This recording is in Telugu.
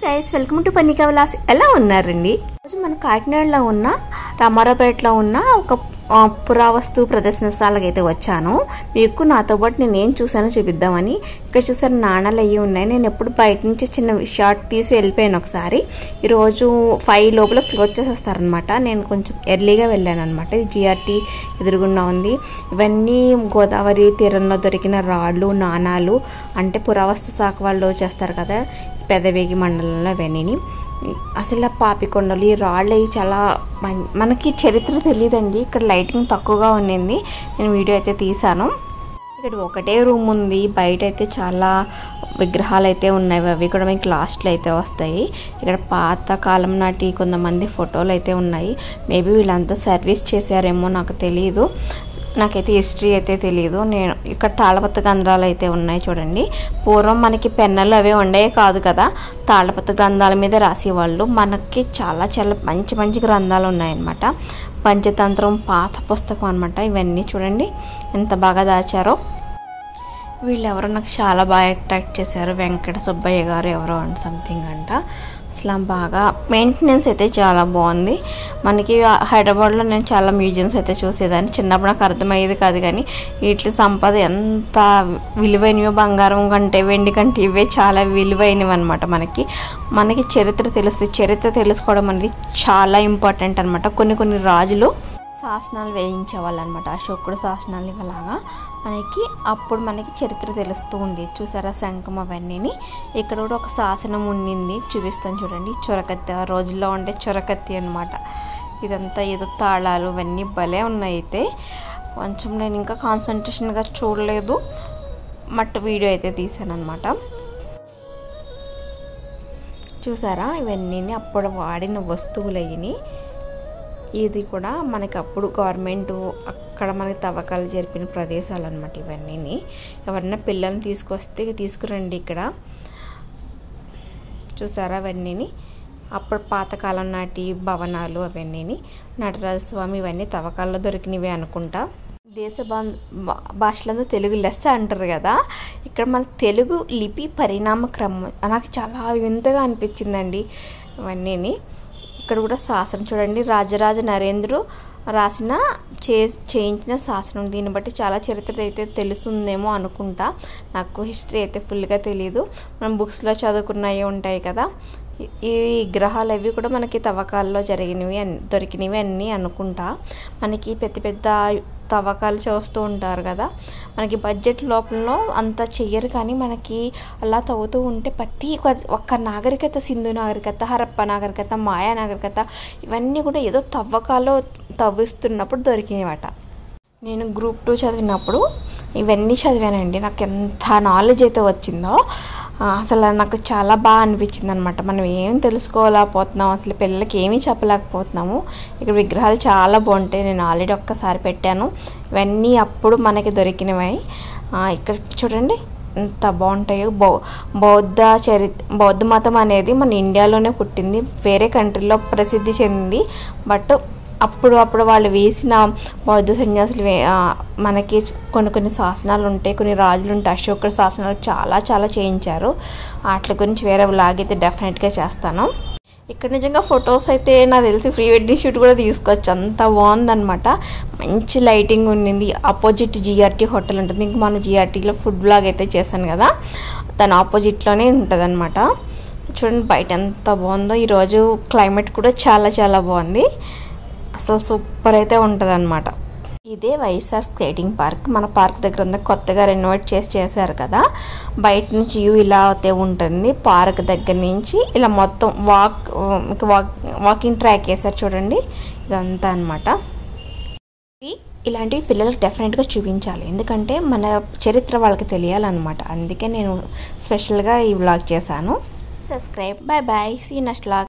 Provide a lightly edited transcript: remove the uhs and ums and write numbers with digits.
Guys welcome to Pannika Vilas. ఎలా ఉన్నారండి? రోజు మన కాకినాడలో ఉన్న రామారావుపేటలో ఉన్న ఒక పురావస్తు ప్రదర్శనశాలకు అయితే వచ్చాను. మీకు నాతో పాటు నేను ఏం చూసానో చూపిద్దామని. ఇక్కడ చూసారు నాణాలు అయ్యి ఉన్నాయి. నేను ఎప్పుడు బయట నుంచి చిన్న షార్ట్ తీసి వెళ్ళిపోయాను ఒకసారి. ఈరోజు 5 లోపల క్లోజ్ చేసేస్తారనమాట. నేను కొంచెం ఎర్లీగా వెళ్ళాను అనమాట. ఇది జిఆర్టీ ఎదురుగుండా ఉంది. ఇవన్నీ గోదావరి తీరంలో దొరికిన రాళ్ళు నాణాలు, అంటే పురావస్తు శాఖ వాళ్ళు చేస్తారు కదా పెదవేగి మండలంలో. ఇవన్నీ అసలు పాపికొండలు, ఈ రాళ్ళు అవి చాలా మనకి చరిత్ర తెలియదండి. ఇక్కడ లైటింగ్ తక్కువగా ఉండింది. నేను వీడియో అయితే తీసాను. ఇక్కడ ఒకటే రూమ్ ఉంది. బయట అయితే చాలా విగ్రహాలు అయితే ఉన్నాయి. అవి కూడా మీకు లాస్ట్లో అయితే వస్తాయి. ఇక్కడ పాత కాలం నాటి కొంతమంది ఫోటోలు అయితే ఉన్నాయి. మేబీ వీళ్ళంతా సర్వీస్ చేశారేమో, నాకు తెలియదు. నాకైతే హిస్టరీ అయితే తెలియదు. నేను ఇక్కడ తాళపత్ర గ్రంథాలు అయితే ఉన్నాయి చూడండి. పూర్వం మనకి పెన్నులు అవే ఉండేవి కాదు కదా, తాళపత్ర గ్రంథాల మీద రాసేవాళ్ళు. మనకి చాలా చాలా మంచి మంచి గ్రంథాలు ఉన్నాయన్నమాట. పంచతంత్రం పాత పుస్తకం అనమాట. ఇవన్నీ చూడండి ఎంత బాగా దాచారో. వీళ్ళెవరో నాకు చాలా బాగా అట్రాక్ట్ చేశారు. వెంకట సుబ్బయ్య గారు ఎవరో అండ్ సంథింగ్ అంట. అసలు బాగా మెయింటెనెన్స్ అయితే చాలా బాగుంది. మనకి హైదరాబాద్లో నేను చాలా మ్యూజియంస్ అయితే చూసేదాన్ని. చిన్నప్పుడు నాకు అర్థమయ్యేది కాదు, కానీ వీటి సంపద ఎంత విలువైనవో, బంగారం కంటే వెండి కంటే ఇవే చాలా విలువైనవి అనమాట. మనకి చరిత్ర తెలుస్తుంది. చరిత్ర తెలుసుకోవడం అనేది చాలా ఇంపార్టెంట్ అనమాట. కొన్ని రాజులు శాసనాలు వేయించేవాళ్ళు అనమాట. అశోకుడు శాసనాలు ఇవ్వలాగా అప్పుడు మనకి చరిత్ర తెలుస్తూ ఉండేది. చూసారా శంఖం అవన్నీ. ఇక్కడ కూడా ఒక శాసనం ఉండింది, చూపిస్తాను చూడండి. చొరకత్తి, ఆ రోజుల్లో ఉండే చొరకత్తి అనమాట. ఇదంతా ఏదో తాళాలు ఇవన్నీ భలే ఉన్నాయి. అయితే కొంచెం నేను ఇంకా కాన్సన్ట్రేషన్గా చూడలేదు, వీడియో అయితే తీసాను అనమాట. చూసారా ఇవన్నీ అప్పుడు వాడిన వస్తువులు అయ్యి. ఇది కూడా మనకి అప్పుడు గవర్నమెంట్ అక్కడ మనకి తవ్వకాలు జరిపిన ప్రదేశాలు అనమాట. ఇవన్నీ ఎవరన్నా పిల్లల్ని తీసుకొస్తే తీసుకురండి. ఇక్కడ చూసారా అవన్నీ అప్పుడు పాతకాలం నాటి భవనాలు అవన్నీ. నటరాజస్వామి ఇవన్నీ తవ్వకాల్లో దొరికినవి అనుకుంటా. దేశ భాషలందు తెలుగు లెస్స అంటారు కదా. ఇక్కడ మన తెలుగు లిపి పరిణామ క్రమం నాకు చాలా వింతగా అనిపించిందండి ఇవన్నీ. ఇక్కడ కూడా శాసనం చూడండి, రాజరాజ నరేంద్రుడు రాసిన చేయించిన శాసనం. దీన్ని బట్టి చాలా చరిత్ర అయితే తెలుస్తుందేమో అనుకుంటా. నాకు హిస్టరీ అయితే ఫుల్గా తెలీదు. మనం బుక్స్లో చదువుకున్నవి ఉంటాయి కదా. ఈ విగ్రహాలు అవి కూడా మనకి తవ్వకాల్లో దొరికినవి అన్నీ అనుకుంటా. మనకి పెద్ద తవ్వకాలు చూస్తూ ఉంటారు కదా, మనకి బడ్జెట్ లోపల అంత చెయ్యరు, కానీ మనకి అలా తవ్వుతూ ఉంటే ప్రతి ఒక్క నాగరికత, సింధు నాగరికత, హరప్ప నాగరికత, మాయా నాగరికత ఇవన్నీ కూడా ఏదో తవ్వకాల్లో తవ్విస్తున్నప్పుడు దొరికినవట. నేను గ్రూప్ 2 చదివినప్పుడు ఇవన్నీ చదివానండి. నాకు ఎంత నాలెడ్జ్ అయితే వచ్చిందో అసలు నాకు చాలా బాగా అనిపించింది అనమాట. మనం ఏం తెలుసుకోలేకపోతున్నాం, అసలు పిల్లలకి ఏమీ చెప్పలేకపోతున్నాము. ఇక్కడ విగ్రహాలు చాలా బాగుంటాయి. నేను ఆల్రెడీ ఒక్కసారి పెట్టాను. ఇవన్నీ అప్పుడు మనకి దొరికినవి. ఇక్కడ చూడండి ఎంత బాగుంటాయో. బౌద్ధ మతం అనేది మన ఇండియాలోనే పుట్టింది, వేరే కంట్రీలో ప్రసిద్ధి చెందింది. బట్ అప్పుడు వాళ్ళు వేసిన బౌద్ధ సన్యాసులు మనకి కొన్ని శాసనాలు ఉంటాయి, కొన్ని రాజులు ఉంటాయి. అశోకుడు శాసనాలు చాలా చాలా చేయించారు. వాటి గురించి వేరే వ్లాగ్ అయితే డెఫినెట్గా చేస్తాను. ఇక్కడ నిజంగా ఫొటోస్ అయితే నాకు తెలిసి ప్రీ వెడ్డింగ్ షూట్ కూడా తీసుకోవచ్చు, అంత బాగుందనమాట. మంచి లైటింగ్ ఉండింది. ఆపోజిట్ జిఆర్టీ హోటల్ ఉంటుంది. మీకు మన జిఆర్టీలో ఫుడ్ బ్లాగ్ అయితే చేశాను కదా, దాని ఆపోజిట్లోనే ఉంటుంది అనమాట. చూడండి బయట ఎంత బాగుందో. ఈరోజు క్లైమేట్ కూడా చాలా చాలా బాగుంది. అసలు సూపర్ అయితే ఉంటుంది అనమాట. ఇదే వైఎస్ఆర్ స్కేటింగ్ పార్క్. మన పార్క్ దగ్గర ఉంది, కొత్తగా రెనోవేట్ చేశారు కదా. బయట నుంచి వ్యూ ఇలా అయితే ఉంటుంది. పార్క్ దగ్గర నుంచి ఇలా మొత్తం వాకింగ్ ట్రాక్ వేసారు చూడండి. ఇదంతా అనమాట. ఇలాంటివి పిల్లలకు డెఫినెట్గా చూపించాలి, ఎందుకంటే మన చరిత్ర వాళ్ళకి తెలియాలన్నమాట. అందుకే నేను స్పెషల్గా ఈ వ్లాగ్ చేశాను. Subscribe. Bye bye. See next vlog.